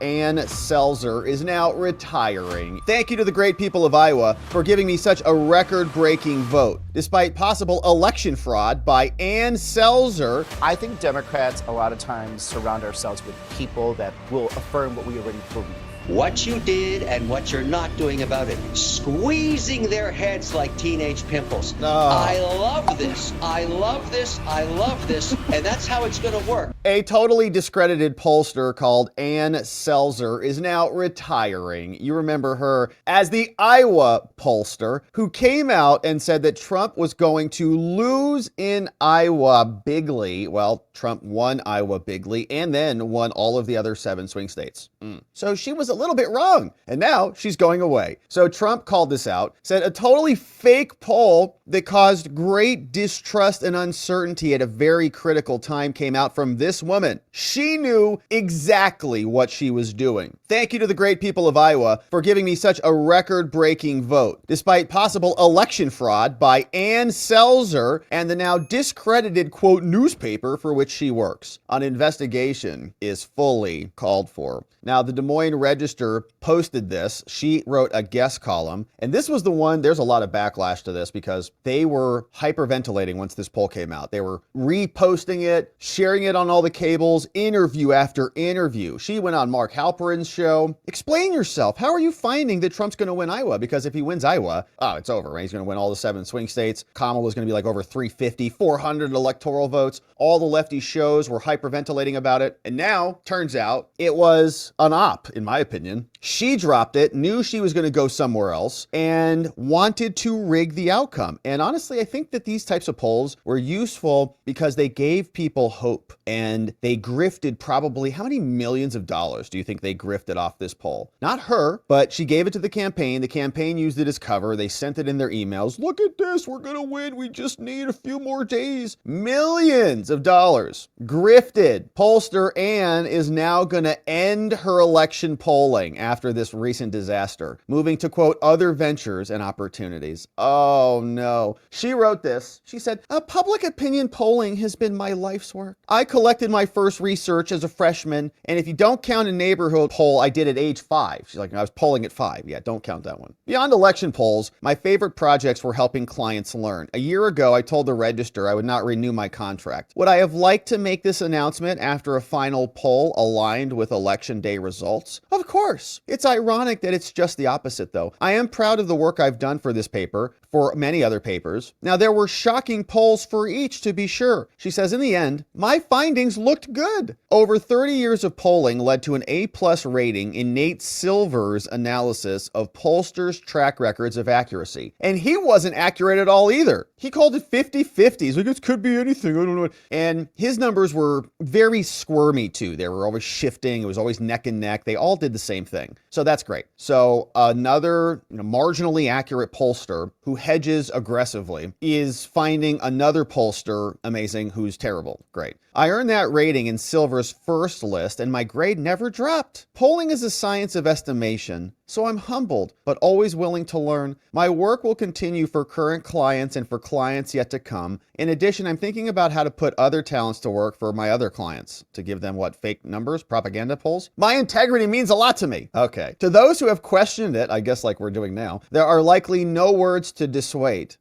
Selzer is now retiring. Thank you to the great people of Iowa for giving me such a record-breaking vote. Despite possible election fraud by Selzer, I think Democrats a lot of times surround ourselves with people that will affirm what we already believe. What you did and what you're not doing about it. Squeezing their heads like teenage pimples. No. I love this. I love this. I love this. And that's how it's going to work. A totally discredited pollster called Selzer is now retiring. You remember her as the Iowa pollster who came out and said that Trump was going to lose in Iowa bigly. Well, Trump won Iowa bigly and then won all of the other 7 swing states. So she was a little bit wrong, and now she's going away. So Trump called this out, said a totally fake poll that caused great distrust and uncertainty at a very critical time came out from this woman. She knew exactly what she was doing. Thank you to the great people of Iowa for giving me such a record-breaking vote. Despite possible election fraud by Selzer and the now discredited, quote, newspaper for which she works. An investigation is fully called for. Now, the Des Moines Register posted this. She wrote a guest column, and this was the one, there's a lot of backlash to this because they were hyperventilating once this poll came out. They were reposting it, sharing it on all the cables, interview after interview. She went on Mark Halperin's show. Explain yourself. How are you finding that Trump's going to win Iowa? Because if he wins Iowa, it's over, right? He's going to win all the 7 swing states. Kamala's going to be like over 350, 400 electoral votes. All the lefty shows were hyperventilating about it. And now, turns out, it was an op, in my opinion. She dropped it, knew she was going to go somewhere else, and wanted to rig the outcome. And honestly, I think that these types of polls were useful because they gave people hope. And they grifted probably, how many millions of dollars do you think they grifted off this poll? Not her, but she gave it to the campaign. The campaign used it as cover. They sent it in their emails. Look at this, we're going to win. We just need a few more days. Millions of dollars grifted. Pollster Ann is now going to end her election polling after this recent disaster, moving to, quote, other ventures and opportunities. Oh no. She wrote this. She said, public opinion polling has been my life's work. I collected my first research as a freshman, and if you don't count a neighborhood poll I did at age 5, she's like, I was polling at 5. Yeah, don't count that one. Beyond election polls, my favorite projects were helping clients learn. A year ago, I told the Register I would not renew my contract. Would I have liked to make this announcement after a final poll aligned with election day results? Of course. It's ironic that it's just the opposite, though. I am proud of the work I've done for this paper, for many other papers. Now, there were shocking polls for each, to be sure. She says, in the end, my findings looked good. Over 30 years of polling led to an A-plus rating in Nate Silver's analysis of pollsters' track records of accuracy. And he wasn't accurate at all either. He called it 50-50. He's like, it could be anything. I don't know. And his numbers were very squirmy, too. They were always shifting. It was always neck and neck. They all did the same thing. So that's great. So another marginally accurate pollster who hedges aggressively is finding another pollster amazing who's terrible. Great. I earned that rating in Silver's first list, and my grade never dropped. Polling is a science of estimation, so I'm humbled, but always willing to learn. My work will continue for current clients and for clients yet to come. In addition, I'm thinking about how to put other talents to work for my other clients. To give them, what, fake numbers, propaganda polls? My integrity means a lot to me. Okay. To those who have questioned it, I guess like we're doing now, there are likely no words to dissuade.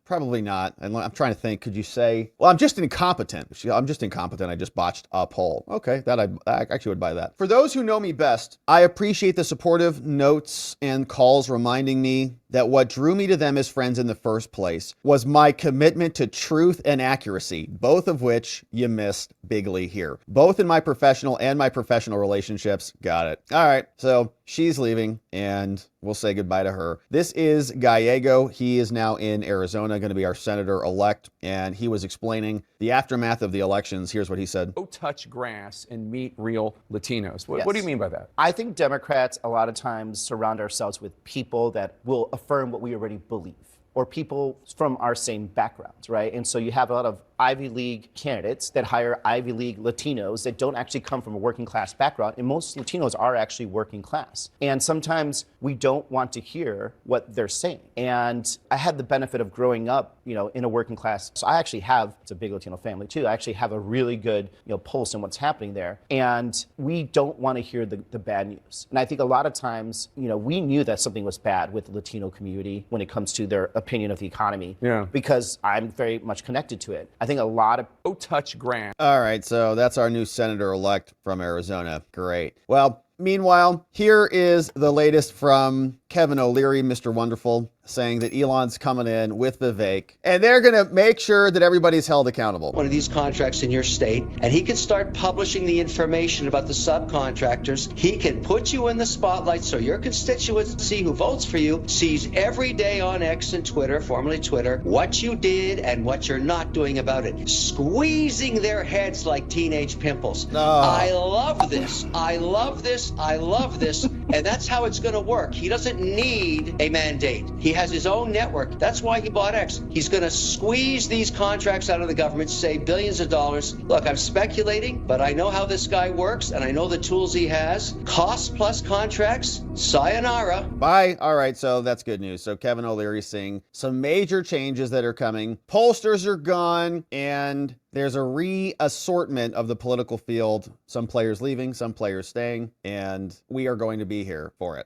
Probably not. I'm trying to think. Could you say, well, I'm just incompetent. I'm just incompetent. I just botched a poll. Okay, that I actually would buy that. For those who know me best, I appreciate the supportive notes and calls reminding me that what drew me to them as friends in the first place was my commitment to truth and accuracy, both of which you missed bigly here. Both in my professional and my professional relationships. Got it. All right, so she's leaving, and we'll say goodbye to her. This is Gallego. He is now in Arizona, going to be our senator-elect, and he was explaining the aftermath of the elections. Here's what he said. Go touch grass and meet real Latinos. What do you mean by that? I think Democrats a lot of times surround ourselves with people that will affirm what we already believe, or people from our same backgrounds, right? And so you have a lot of Ivy League candidates that hire Ivy League Latinos that don't actually come from a working class background. And most Latinos are actually working class. And sometimes we don't want to hear what they're saying. And I had the benefit of growing up in a working class. So I actually have, it's a big Latino family too. I actually have a really good, pulse on what's happening there. And we don't want to hear the bad news. And I think a lot of times, we knew that something was bad with the Latino community when it comes to their opinion of the economy. Yeah. Because I'm very much connected to it. I think a lot of touch Grant. All right, so that's our new senator-elect from Arizona. Great. Well, meanwhile, here is the latest from Kevin O'Leary, Mr. Wonderful, saying that Elon's coming in with Vivek, and they're going to make sure that everybody's held accountable. One of these contracts in your state, and he can start publishing the information about the subcontractors. He can put you in the spotlight so your constituency who votes for you sees every day on X and Twitter, formerly Twitter, what you did and what you're not doing about it. Squeezing their heads like teenage pimples. Oh. I love this. I love this. I love this. And that's how it's going to work. He doesn't need a mandate. He has his own network. That's why he bought X. He's going to squeeze these contracts out of the government, save billions of dollars. Look, I'm speculating, but I know how this guy works, and I know the tools he has. Cost plus contracts, sayonara. Bye. All right, so that's good news. So Kevin O'Leary's seeing some major changes that are coming. Pollsters are gone, and there's a reassortment of the political field. Some players leaving, some players staying, and we are going to be here for it.